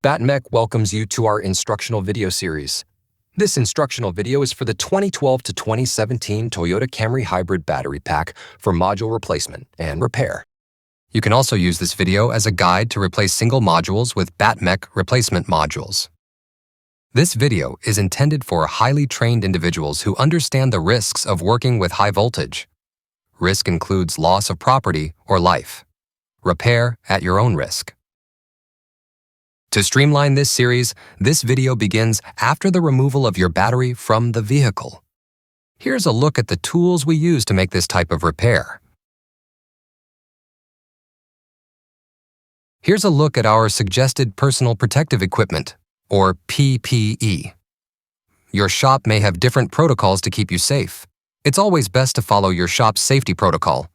BattMech welcomes you to our instructional video series. This instructional video is for the 2012 to 2017 Toyota Camry Hybrid Battery Pack for module replacement and repair. You can also use this video as a guide to replace single modules with BattMech replacement modules. This video is intended for highly trained individuals who understand the risks of working with high voltage. Risk includes loss of property or life. Repair at your own risk. To streamline this series, this video begins after the removal of your battery from the vehicle. Here's a look at the tools we use to make this type of repair. Here's a look at our suggested personal protective equipment, or PPE. Your shop may have different protocols to keep you safe. It's always best to follow your shop's safety protocol.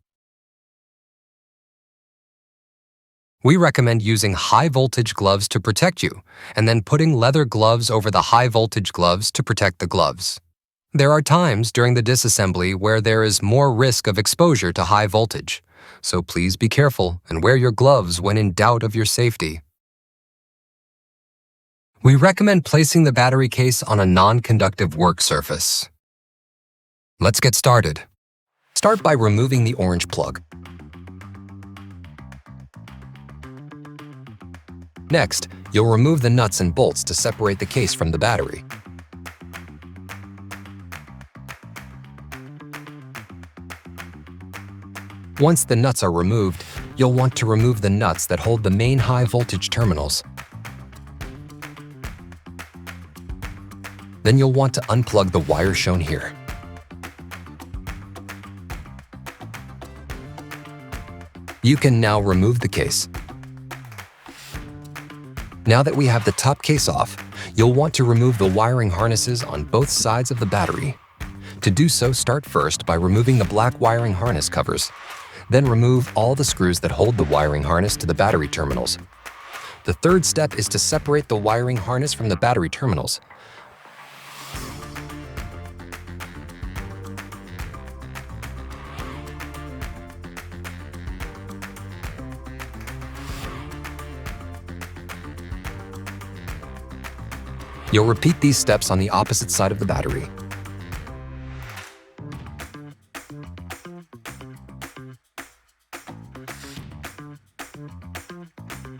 We recommend using high-voltage gloves to protect you, and then putting leather gloves over the high-voltage gloves to protect the gloves. There are times during the disassembly where there is more risk of exposure to high voltage, so please be careful and wear your gloves when in doubt of your safety. We recommend placing the battery case on a non-conductive work surface. Let's get started. Start by removing the orange plug. Next, you'll remove the nuts and bolts to separate the case from the battery. Once the nuts are removed, you'll want to remove the nuts that hold the main high voltage terminals. Then you'll want to unplug the wire shown here. You can now remove the case. Now that we have the top case off, you'll want to remove the wiring harnesses on both sides of the battery. To do so, start first by removing the black wiring harness covers. Then remove all the screws that hold the wiring harness to the battery terminals. The third step is to separate the wiring harness from the battery terminals. You'll repeat these steps on the opposite side of the battery.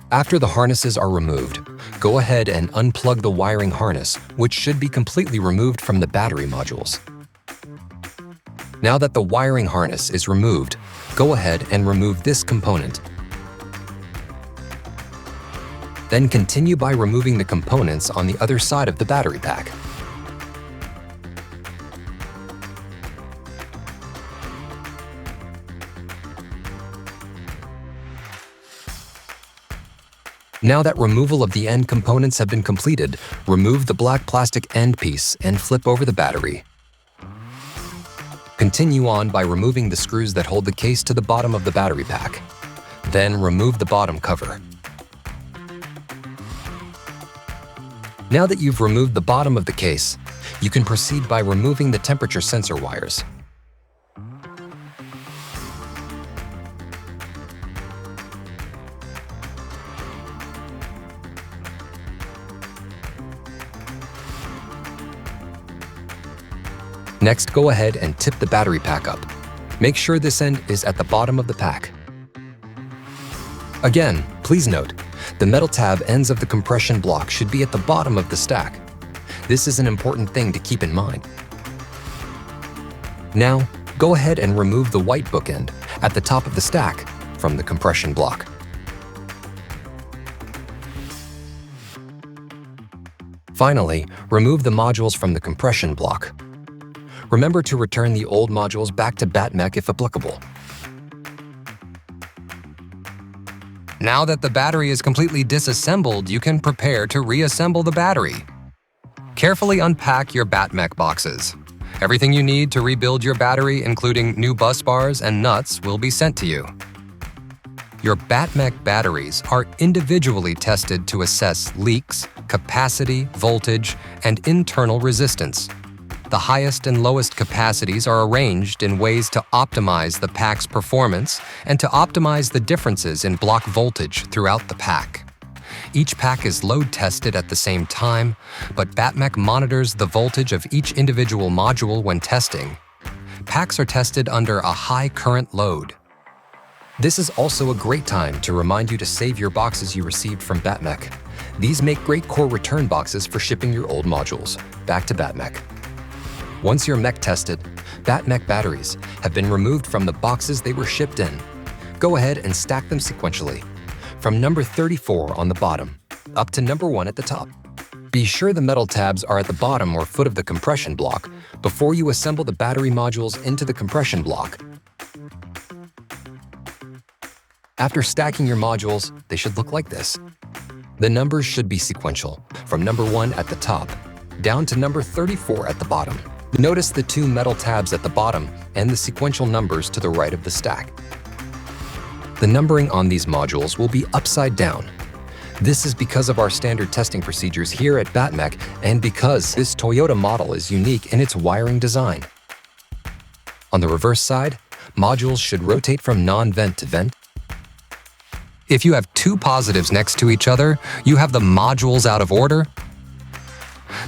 After the harnesses are removed, go ahead and unplug the wiring harness, which should be completely removed from the battery modules. Now that the wiring harness is removed, go ahead and remove this component. Then continue by removing the components on the other side of the battery pack. Now that removal of the end components have been completed, remove the black plastic end piece and flip over the battery. Continue on by removing the screws that hold the case to the bottom of the battery pack. Then remove the bottom cover. Now that you've removed the bottom of the case, you can proceed by removing the temperature sensor wires. Next, go ahead and tip the battery pack up. Make sure this end is at the bottom of the pack. Again, please note, the metal tab ends of the compression block should be at the bottom of the stack. This is an important thing to keep in mind. Now, go ahead and remove the white bookend at the top of the stack from the compression block. Finally, remove the modules from the compression block. Remember to return the old modules back to BattMech if applicable. Now that the battery is completely disassembled, you can prepare to reassemble the battery. Carefully unpack your BattMech boxes. Everything you need to rebuild your battery, including new bus bars and nuts, will be sent to you. Your BattMech batteries are individually tested to assess leaks, capacity, voltage, and internal resistance. The highest and lowest capacities are arranged in ways to optimize the pack's performance and to optimize the differences in block voltage throughout the pack. Each pack is load tested at the same time, but BattMech monitors the voltage of each individual module when testing. Packs are tested under a high current load. This is also a great time to remind you to save your boxes you received from BattMech. These make great core return boxes for shipping your old modules back to BattMech. Once your mech tested, BattMech batteries have been removed from the boxes they were shipped in. Go ahead and stack them sequentially, from number 34 on the bottom up to number 1 at the top. Be sure the metal tabs are at the bottom or foot of the compression block before you assemble the battery modules into the compression block. After stacking your modules, they should look like this. The numbers should be sequential, from number 1 at the top down to number 34 at the bottom. Notice the 2 metal tabs at the bottom and the sequential numbers to the right of the stack. The numbering on these modules will be upside down. This is because of our standard testing procedures here at BattMech and because this Toyota model is unique in its wiring design. On the reverse side, modules should rotate from non-vent to vent. If you have 2 positives next to each other, you have the modules out of order.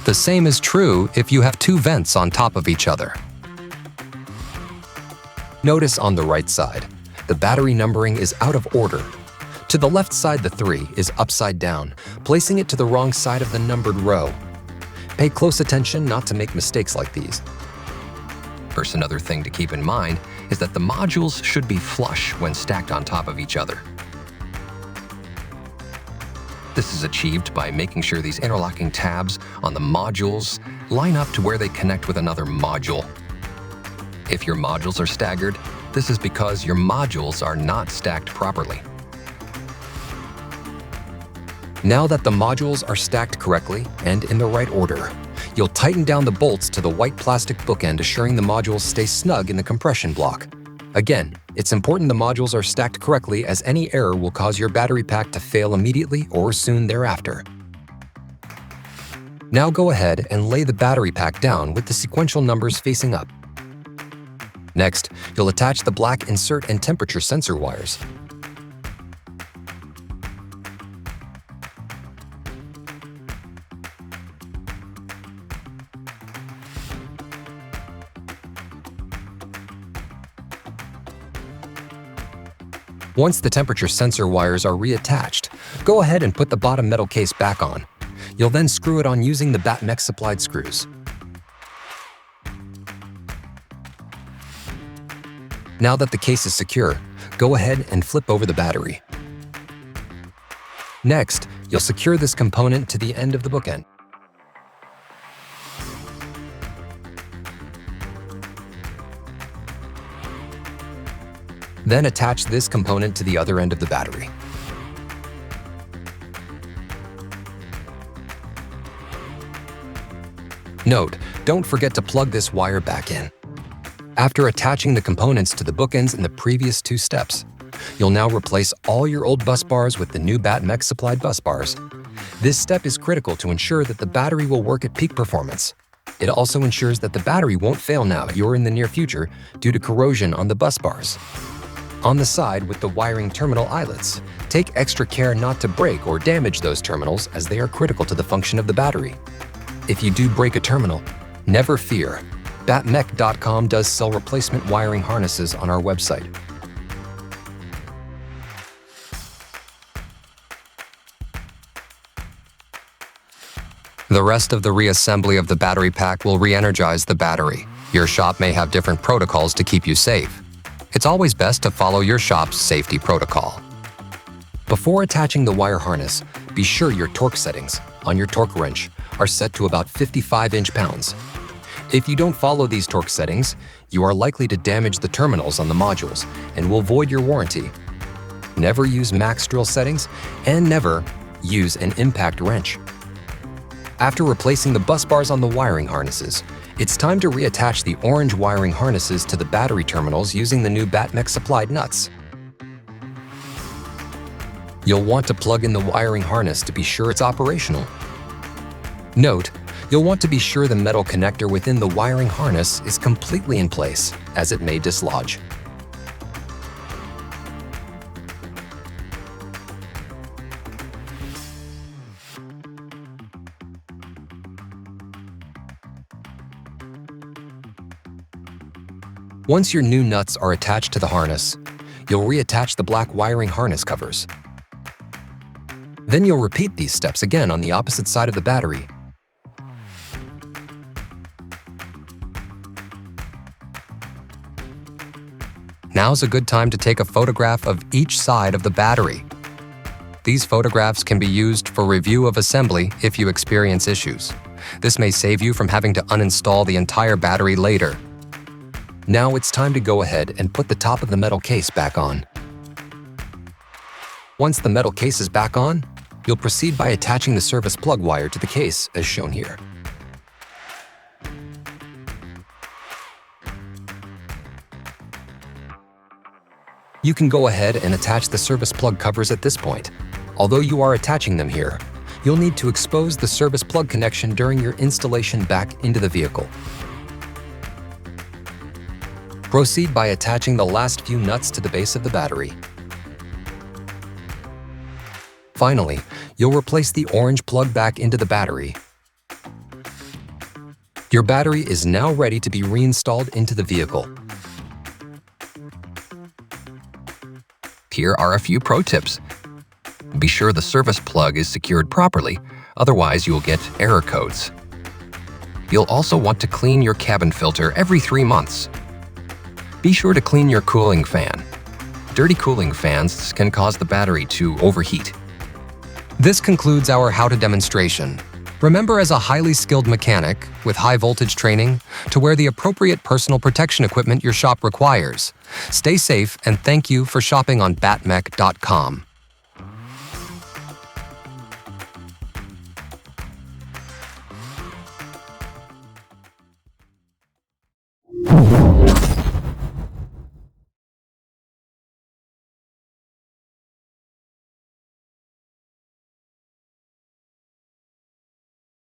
The same is true if you have 2 vents on top of each other. Notice on the right side, the battery numbering is out of order. To the left side, the 3 is upside down, placing it to the wrong side of the numbered row. Pay close attention not to make mistakes like these. First, another thing to keep in mind is that the modules should be flush when stacked on top of each other. This is achieved by making sure these interlocking tabs on the modules line up to where they connect with another module. If your modules are staggered, this is because your modules are not stacked properly. Now that the modules are stacked correctly and in the right order, you'll tighten down the bolts to the white plastic bookend, assuring the modules stay snug in the compression block. Again, it's important the modules are stacked correctly, as any error will cause your battery pack to fail immediately or soon thereafter. Now go ahead and lay the battery pack down with the sequential numbers facing up. Next, you'll attach the black insert and temperature sensor wires. Once the temperature sensor wires are reattached, go ahead and put the bottom metal case back on. You'll then screw it on using the BattMech supplied screws. Now that the case is secure, go ahead and flip over the battery. Next, you'll secure this component to the end of the bookend. Then attach this component to the other end of the battery. Note, don't forget to plug this wire back in. After attaching the components to the bookends in the previous 2 steps, you'll now replace all your old bus bars with the new BattMech supplied bus bars. This step is critical to ensure that the battery will work at peak performance. It also ensures that the battery won't fail now or in the near future due to corrosion on the bus bars. On the side with the wiring terminal eyelets, take extra care not to break or damage those terminals, as they are critical to the function of the battery. If you do break a terminal, never fear. BattMech.com does sell replacement wiring harnesses on our website. The rest of the reassembly of the battery pack will re-energize the battery. Your shop may have different protocols to keep you safe. It's always best to follow your shop's safety protocol. Before attaching the wire harness, be sure your torque settings on your torque wrench are set to about 55 inch-pounds. If you don't follow these torque settings, you are likely to damage the terminals on the modules and will void your warranty. Never use max drill settings and never use an impact wrench. After replacing the bus bars on the wiring harnesses, it's time to reattach the orange wiring harnesses to the battery terminals using the new BattMech supplied nuts. You'll want to plug in the wiring harness to be sure it's operational. Note, You'll want to be sure the metal connector within the wiring harness is completely in place, as it may dislodge. Once your new nuts are attached to the harness, you'll reattach the black wiring harness covers. Then you'll repeat these steps again on the opposite side of the battery. Now's a good time to take a photograph of each side of the battery. These photographs can be used for review of assembly if you experience issues. This may save you from having to uninstall the entire battery later. Now it's time to go ahead and put the top of the metal case back on. Once the metal case is back on, you'll proceed by attaching the service plug wire to the case as shown here. You can go ahead and attach the service plug covers at this point. Although you are attaching them here, you'll need to expose the service plug connection during your installation back into the vehicle. Proceed by attaching the last few nuts to the base of the battery. Finally, you'll replace the orange plug back into the battery. Your battery is now ready to be reinstalled into the vehicle. Here are a few pro tips. Be sure the service plug is secured properly, otherwise you will get error codes. You'll also want to clean your cabin filter every 3 months. Be sure to clean your cooling fan. Dirty cooling fans can cause the battery to overheat. This concludes our how-to demonstration. Remember, as a highly skilled mechanic with high voltage training, to wear the appropriate personal protection equipment your shop requires. Stay safe, and thank you for shopping on BattMech.com.